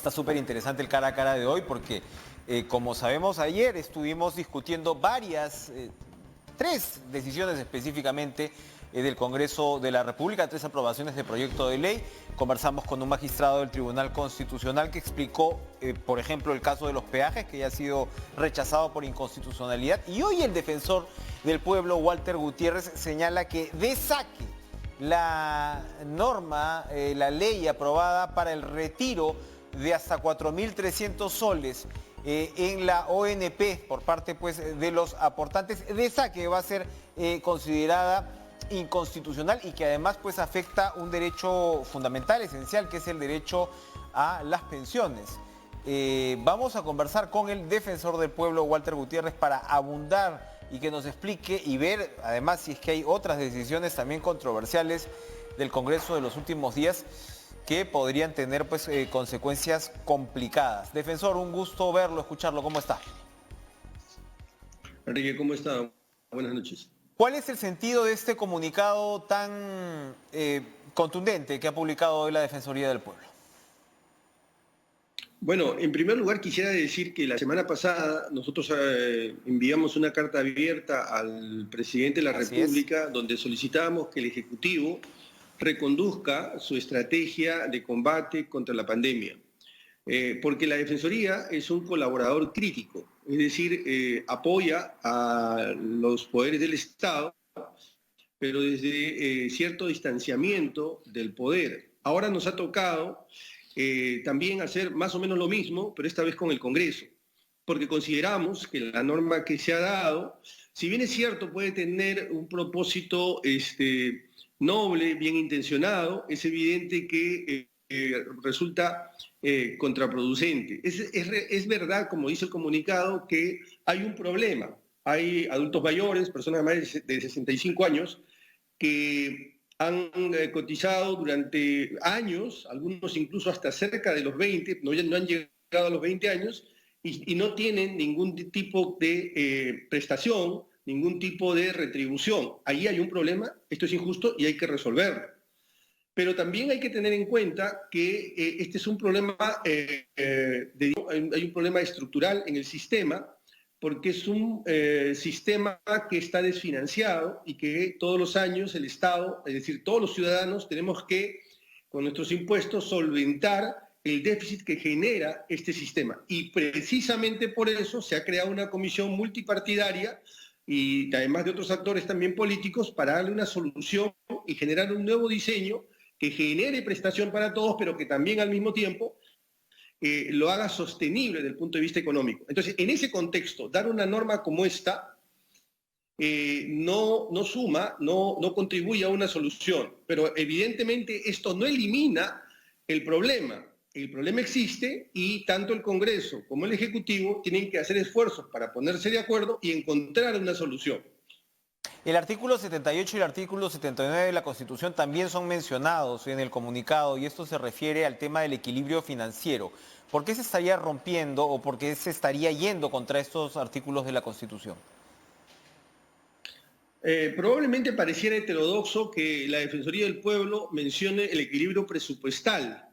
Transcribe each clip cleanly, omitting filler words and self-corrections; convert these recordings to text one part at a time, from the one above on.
Está súper interesante el cara a cara de hoy porque, como sabemos, ayer estuvimos discutiendo tres decisiones específicamente del Congreso de la República, tres aprobaciones de proyecto de ley. Conversamos con un magistrado del Tribunal Constitucional que explicó, por ejemplo, el caso de los peajes, que ya ha sido rechazado por inconstitucionalidad. Y hoy el defensor del pueblo, Walter Gutiérrez, señala que de saque la norma, la ley aprobada para el retiro de hasta 4.300 soles en la ONP por parte pues, de los aportantes, de esa que va a ser considerada inconstitucional y que además pues, afecta un derecho fundamental, esencial, que es el derecho a las pensiones. Vamos a conversar con el defensor del pueblo, Walter Gutiérrez, para abundar y que nos explique y ver, además, si es que hay otras decisiones también controversiales del Congreso de los últimos días que podrían tener pues, consecuencias complicadas. Defensor, un gusto verlo, escucharlo. ¿Cómo está? Enrique, ¿cómo está? Buenas noches. ¿Cuál es el sentido de este comunicado tan contundente que ha publicado hoy la Defensoría del Pueblo? Bueno, en primer lugar quisiera decir que la semana pasada nosotros enviamos una carta abierta al presidente de la República donde solicitábamos que el Ejecutivo reconduzca su estrategia de combate contra la pandemia. Porque la Defensoría es un colaborador crítico, es decir, apoya a los poderes del Estado, pero desde cierto distanciamiento del poder. Ahora nos ha tocado también hacer más o menos lo mismo, pero esta vez con el Congreso, porque consideramos que la norma que se ha dado, si bien es cierto, puede tener un propósito noble, bien intencionado, es evidente que resulta contraproducente. Es verdad, como dice el comunicado, que hay un problema. Hay adultos mayores, personas mayores de 65 años, que han cotizado durante años, algunos incluso hasta cerca de los 20, no han llegado a los 20 años, y no tienen ningún tipo de prestación, ningún tipo de retribución. Ahí hay un problema, esto es injusto y hay que resolverlo. Pero también hay que tener en cuenta que este es un problema, hay un problema estructural en el sistema, porque es un sistema que está desfinanciado y que todos los años el Estado, es decir, todos los ciudadanos, tenemos que, con nuestros impuestos, solventar el déficit que genera este sistema. Y precisamente por eso se ha creado una comisión multipartidaria y además de otros actores también políticos para darle una solución y generar un nuevo diseño que genere prestación para todos, pero que también al mismo tiempo lo haga sostenible desde el punto de vista económico. Entonces, en ese contexto, dar una norma como esta no suma, no contribuye a una solución, pero evidentemente esto no elimina el problema. El problema existe y tanto el Congreso como el Ejecutivo tienen que hacer esfuerzos para ponerse de acuerdo y encontrar una solución. El artículo 78 y el artículo 79 de la Constitución también son mencionados en el comunicado y esto se refiere al tema del equilibrio financiero. ¿Por qué se estaría rompiendo o por qué se estaría yendo contra estos artículos de la Constitución? Probablemente pareciera heterodoxo que la Defensoría del Pueblo mencione el equilibrio presupuestal,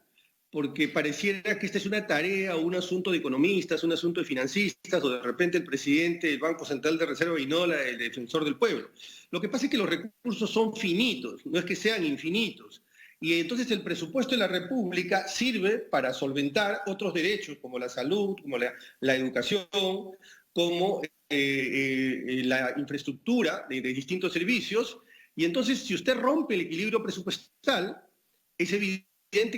porque pareciera que esta es una tarea o un asunto de economistas, un asunto de financistas, o de repente el presidente del Banco Central de Reserva y no el defensor del pueblo. Lo que pasa es que los recursos son finitos, no es que sean infinitos. Y entonces el presupuesto de la República sirve para solventar otros derechos, como la salud, como la educación, como la infraestructura de distintos servicios. Y entonces, si usted rompe el equilibrio presupuestal, es evidente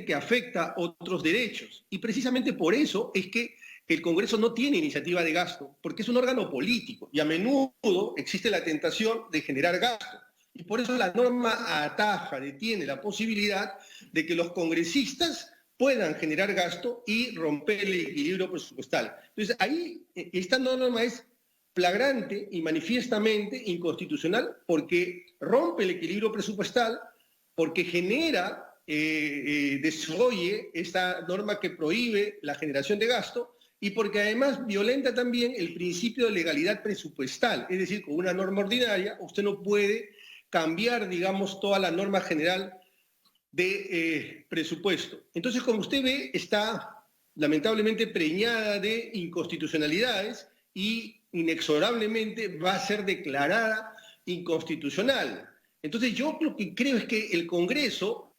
que afecta otros derechos. Y precisamente por eso es que el Congreso no tiene iniciativa de gasto, porque es un órgano político y a menudo existe la tentación de generar gasto. Y por eso la norma ataja, detiene la posibilidad de que los congresistas puedan generar gasto y romper el equilibrio presupuestal. Entonces, ahí esta norma es flagrante y manifiestamente inconstitucional porque rompe el equilibrio presupuestal, porque genera desoye esta norma que prohíbe la generación de gasto y porque además violenta también el principio de legalidad presupuestal. Es decir, con una norma ordinaria usted no puede cambiar, digamos, toda la norma general de presupuesto. Entonces, como usted ve, está lamentablemente preñada de inconstitucionalidades y inexorablemente va a ser declarada inconstitucional. Entonces yo lo que creo es que el Congreso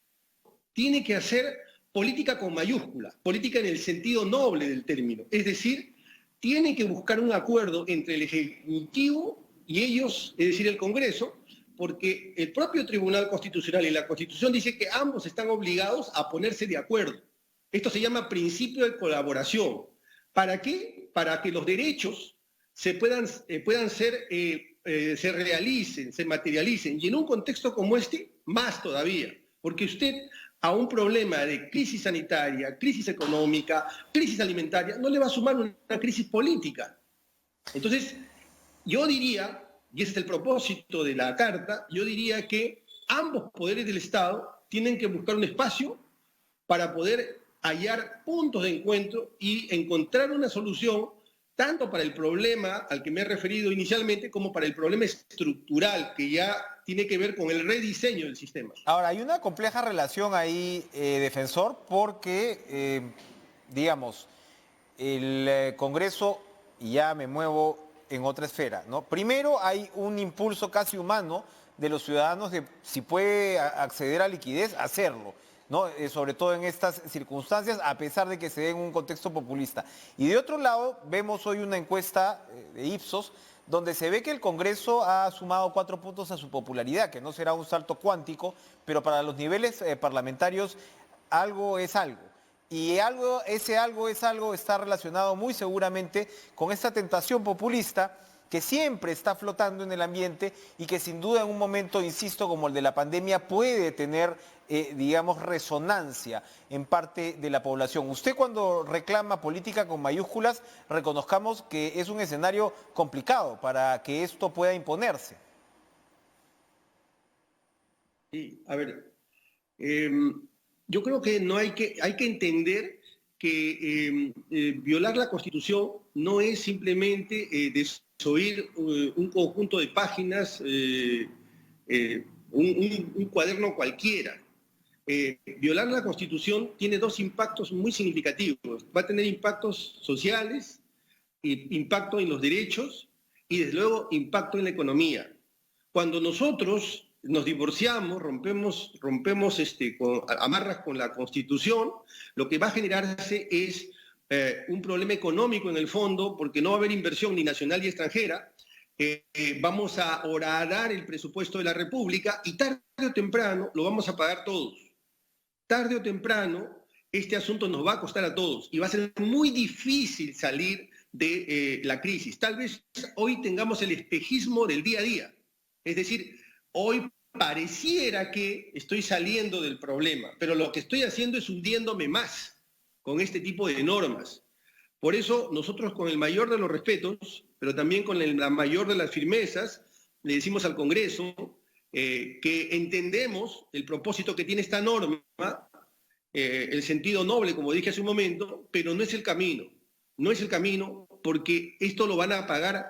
tiene que hacer política con mayúsculas, política en el sentido noble del término, es decir, tiene que buscar un acuerdo entre el Ejecutivo y ellos, es decir, el Congreso, porque el propio Tribunal Constitucional y la Constitución dice que ambos están obligados a ponerse de acuerdo. Esto se llama principio de colaboración. ¿Para qué? Para que los derechos se realicen, se materialicen. Y en un contexto como este, más todavía. Porque usted a un problema de crisis sanitaria, crisis económica, crisis alimentaria, no le va a sumar una crisis política. Entonces, yo diría, y ese es el propósito de la Carta, yo diría que ambos poderes del Estado tienen que buscar un espacio para poder hallar puntos de encuentro y encontrar una solución tanto para el problema al que me he referido inicialmente como para el problema estructural que ya tiene que ver con el rediseño del sistema. Ahora, hay una compleja relación ahí, defensor, porque, digamos, el Congreso, y ya me muevo en otra esfera, ¿no? Primero hay un impulso casi humano de los ciudadanos de si puede acceder a liquidez, hacerlo, ¿no? Sobre todo en estas circunstancias, a pesar de que se dé en un contexto populista. Y de otro lado, vemos hoy una encuesta de Ipsos, donde se ve que el Congreso ha sumado 4 puntos a su popularidad, que no será un salto cuántico, pero para los niveles parlamentarios algo es algo. Y ese algo es algo está relacionado muy seguramente con esta tentación populista que siempre está flotando en el ambiente y que sin duda en un momento, insisto, como el de la pandemia, puede tener, digamos, resonancia en parte de la población. Usted cuando reclama política con mayúsculas, reconozcamos que es un escenario complicado para que esto pueda imponerse. Sí, a ver, yo creo que hay que entender que violar la Constitución no es simplemente desoír un conjunto de páginas, un cuaderno cualquiera. Violar la Constitución tiene dos impactos muy significativos. Va a tener impactos sociales, impacto en los derechos y desde luego impacto en la economía. Cuando nosotros nos divorciamos, rompemos amarras con la Constitución, lo que va a generarse es un problema económico en el fondo, porque no va a haber inversión ni nacional ni extranjera. Vamos a horadar el presupuesto de la República y tarde o temprano lo vamos a pagar todos. Tarde o temprano este asunto nos va a costar a todos y va a ser muy difícil salir de la crisis. Tal vez hoy tengamos el espejismo del día a día. Es decir, hoy pareciera que estoy saliendo del problema, pero lo que estoy haciendo es hundiéndome más con este tipo de normas. Por eso nosotros con el mayor de los respetos, pero también con la mayor de las firmezas, le decimos al Congreso que entendemos el propósito que tiene esta norma, el sentido noble, como dije hace un momento, pero no es el camino. No es el camino porque esto lo van a pagar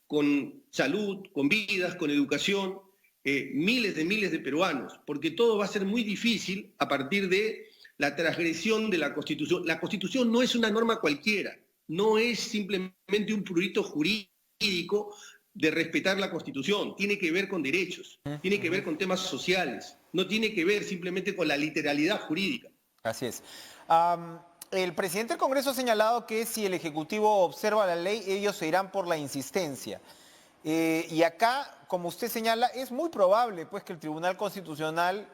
con salud, con vidas, con educación, miles de peruanos, porque todo va a ser muy difícil a partir de la transgresión de la Constitución. La Constitución no es una norma cualquiera, no es simplemente un prurito jurídico de respetar la Constitución, tiene que ver con derechos, tiene que ver con temas sociales, no tiene que ver simplemente con la literalidad jurídica. Así es. El presidente del Congreso ha señalado que si el Ejecutivo observa la ley, ellos se irán por la insistencia. Y acá, como usted señala, es muy probable pues, que el Tribunal Constitucional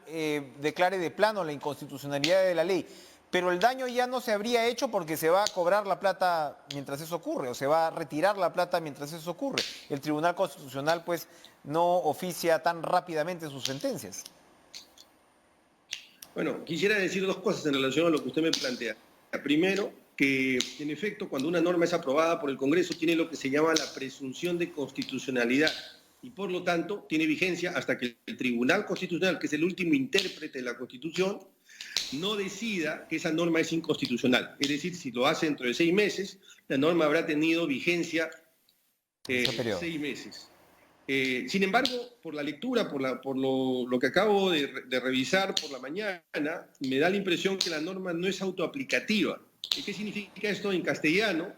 declare de plano la inconstitucionalidad de la ley. Pero el daño ya no se habría hecho porque se va a cobrar la plata mientras eso ocurre, o se va a retirar la plata mientras eso ocurre. El Tribunal Constitucional pues, no oficia tan rápidamente sus sentencias. Bueno, quisiera decir dos cosas en relación a lo que usted me plantea. Primero, que en efecto cuando una norma es aprobada por el Congreso tiene lo que se llama la presunción de constitucionalidad y por lo tanto tiene vigencia hasta que el Tribunal Constitucional, que es el último intérprete de la Constitución, no decida que esa norma es inconstitucional. Es decir, si lo hace dentro de 6 meses, la norma habrá tenido vigencia 6 meses. Sin embargo, por la lectura, por lo que acabo de revisar por la mañana, me da la impresión que la norma no es autoaplicativa. ¿Qué significa esto en castellano?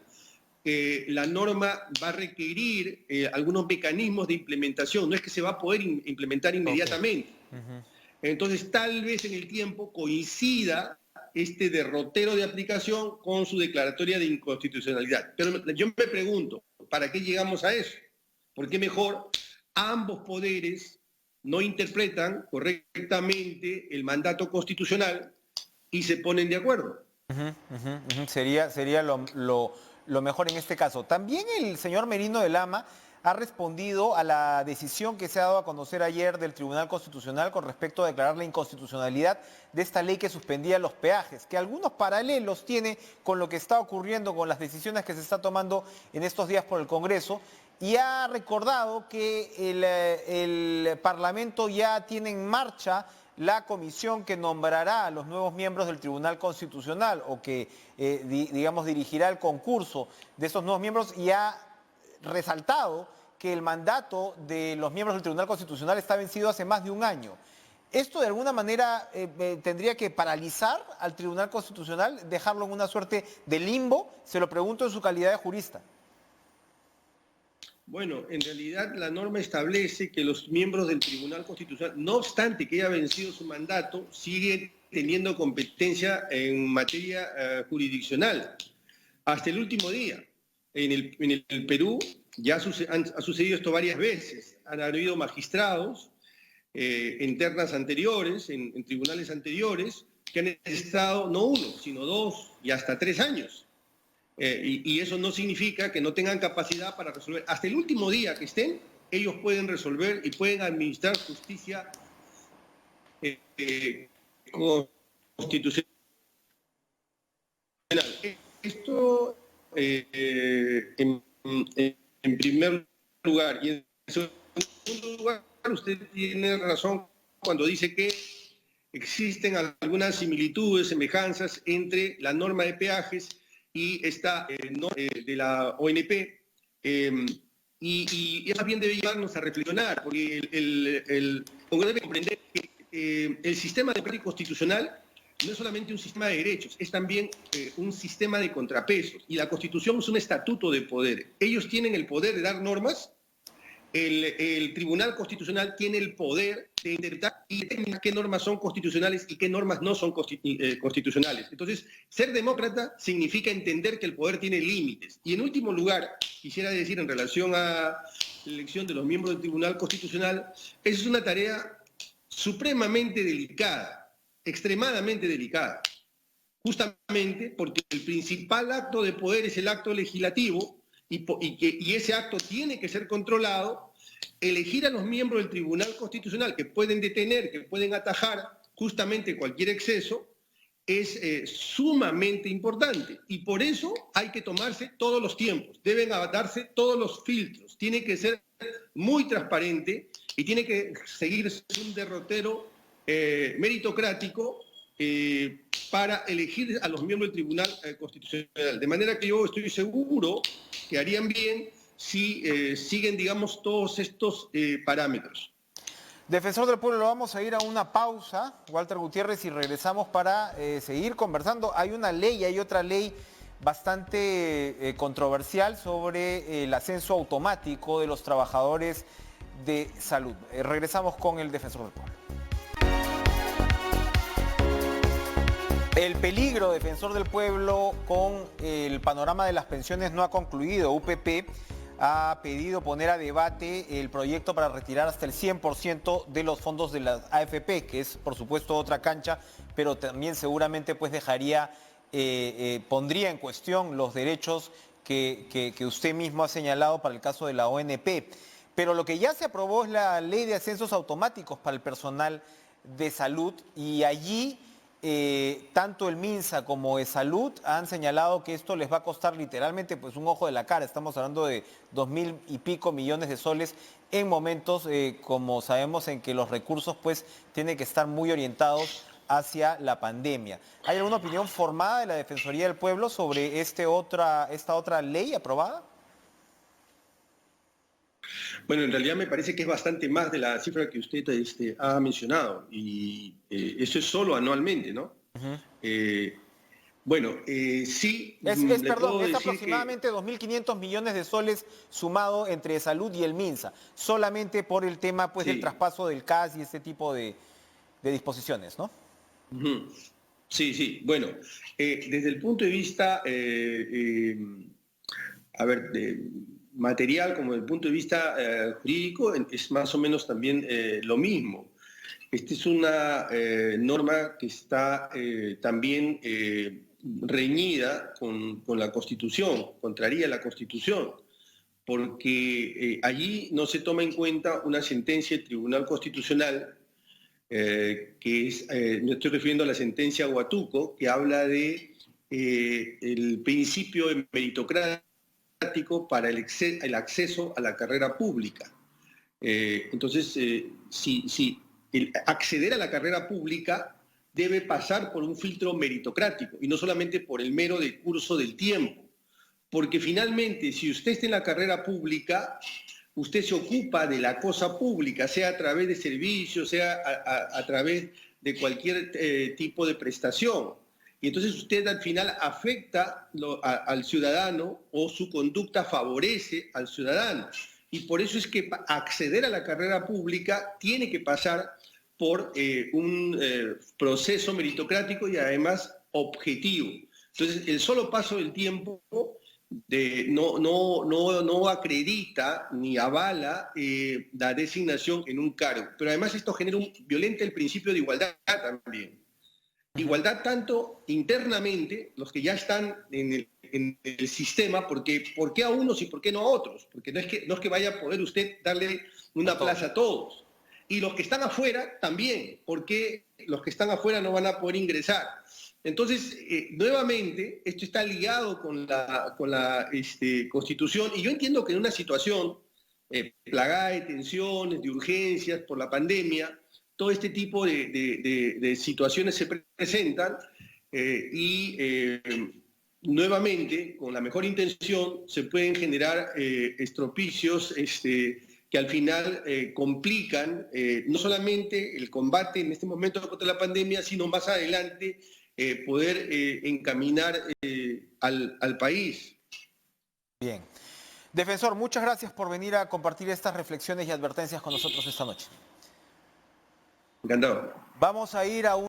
La norma va a requerir algunos mecanismos de implementación, no es que se va a poder implementar inmediatamente. Okay. Entonces, tal vez en el tiempo coincida este derrotero de aplicación con su declaratoria de inconstitucionalidad. Pero yo me pregunto, ¿para qué llegamos a eso? ¿Por qué mejor ambos poderes no interpretan correctamente el mandato constitucional y se ponen de acuerdo? Sería lo mejor en este caso. También el señor Merino de Lama ha respondido a la decisión que se ha dado a conocer ayer del Tribunal Constitucional con respecto a declarar la inconstitucionalidad de esta ley que suspendía los peajes, que algunos paralelos tiene con lo que está ocurriendo, con las decisiones que se está tomando en estos días por el Congreso, y ha recordado que el Parlamento ya tiene en marcha la comisión que nombrará a los nuevos miembros del Tribunal Constitucional o que, digamos, dirigirá el concurso de esos nuevos miembros, y ha resaltado que el mandato de los miembros del Tribunal Constitucional está vencido hace más de un año. ¿Esto de alguna manera tendría que paralizar al Tribunal Constitucional, dejarlo en una suerte de limbo? Se lo pregunto en su calidad de jurista. Bueno, en realidad la norma establece que los miembros del Tribunal Constitucional, no obstante que haya vencido su mandato, siguen teniendo competencia en materia jurisdiccional hasta el último día. En el Perú ya ha sucedido esto varias veces. Han habido magistrados en ternas anteriores, en tribunales anteriores, que han estado no uno, sino 2 y hasta 3 años. Y eso no significa que no tengan capacidad para resolver. Hasta el último día que estén, ellos pueden resolver y pueden administrar justicia constitucional. Esto en primer lugar. Y en segundo lugar, usted tiene razón cuando dice que existen algunas similitudes, semejanzas entre la norma de peajes y esta de la ONP, y eso también debe llevarnos a reflexionar, porque el Congreso debe comprender que el sistema democrático constitucional no es solamente un sistema de derechos, es también un sistema de contrapesos, y la Constitución es un estatuto de poder. Ellos tienen el poder de dar normas, el Tribunal Constitucional tiene el poder de interpretar y determinar qué normas son constitucionales y qué normas no son constitucionales. Entonces, ser demócrata significa entender que el poder tiene límites. Y en último lugar, quisiera decir en relación a la elección de los miembros del Tribunal Constitucional, esa es una tarea supremamente delicada, extremadamente delicada, justamente porque el principal acto de poder es el acto legislativo, y ese acto tiene que ser controlado. Elegir a los miembros del Tribunal Constitucional que pueden detener, que pueden atajar justamente cualquier exceso, es sumamente importante. Y por eso hay que tomarse todos los tiempos, deben darse todos los filtros, tiene que ser muy transparente y tiene que seguir un derrotero meritocrático para elegir a los miembros del Tribunal Constitucional. De manera que yo estoy seguro que harían bien si siguen, digamos, todos estos parámetros. Defensor del Pueblo, vamos a ir a una pausa, Walter Gutiérrez, y regresamos para seguir conversando. Hay una ley, hay otra ley bastante controversial sobre el ascenso automático de los trabajadores de salud. Regresamos con el Defensor del Pueblo. El peligro, Defensor del Pueblo, con el panorama de las pensiones no ha concluido. UPP ha pedido poner a debate el proyecto para retirar hasta el 100% de los fondos de la AFP, que es por supuesto otra cancha, pero también seguramente pues pondría en cuestión los derechos que usted mismo ha señalado para el caso de la ONP. Pero lo que ya se aprobó es la ley de ascensos automáticos para el personal de salud, y allí tanto el MINSA como ESalud han señalado que esto les va a costar literalmente pues un ojo de la cara. Estamos hablando de 2.000 y pico millones de soles en momentos, como sabemos, en que los recursos pues tienen que estar muy orientados hacia la pandemia. ¿Hay alguna opinión formada de la Defensoría del Pueblo sobre esta otra ley aprobada? Bueno, en realidad me parece que es bastante más de la cifra que usted ha mencionado, y eso es solo anualmente, ¿no? Bueno, sí, Perdón, es decir que aproximadamente 2.500 millones de soles sumado entre salud y el MINSA, solamente por el tema pues del sí. traspaso del CAS y este tipo de disposiciones, ¿no? Ujú. Sí, sí. Bueno, desde el punto de vista, a ver, material como desde el punto de vista jurídico, es más o menos también lo mismo. Esta es una norma que está también reñida con la Constitución, contraría la Constitución, porque allí no se toma en cuenta una sentencia del Tribunal Constitucional que es, me estoy refiriendo a la sentencia Huatuco, que habla de el principio meritocrático para el acceso a la carrera pública. Entonces, si el acceder a la carrera pública debe pasar por un filtro meritocrático y no solamente por el mero curso del tiempo. Porque finalmente, si usted está en la carrera pública, usted se ocupa de la cosa pública, sea a través de servicios, sea a través de cualquier tipo de prestación. Y entonces usted al final afecta al ciudadano o su conducta favorece al ciudadano. Y por eso es que acceder a la carrera pública tiene que pasar por un proceso meritocrático y además objetivo. Entonces, el solo paso del tiempo no acredita ni avala la designación en un cargo. Pero además esto violenta el principio de igualdad también. Igualdad tanto internamente, los que ya están en el sistema, porque ¿por qué a unos y por qué no a otros? Porque no es que vaya a poder usted darle una plaza a todos. Y los que están afuera también, porque los que están afuera no van a poder ingresar. Entonces, nuevamente, esto está ligado con la Constitución, y yo entiendo que en una situación plagada de tensiones, de urgencias por la pandemia, todo este tipo de situaciones se presentan nuevamente, con la mejor intención, se pueden generar estropicios que al final complican no solamente el combate en este momento contra la pandemia, sino más adelante poder encaminar al país. Bien. Defensor, muchas gracias por venir a compartir estas reflexiones y advertencias con nosotros esta noche. Encantado. Vamos a ir a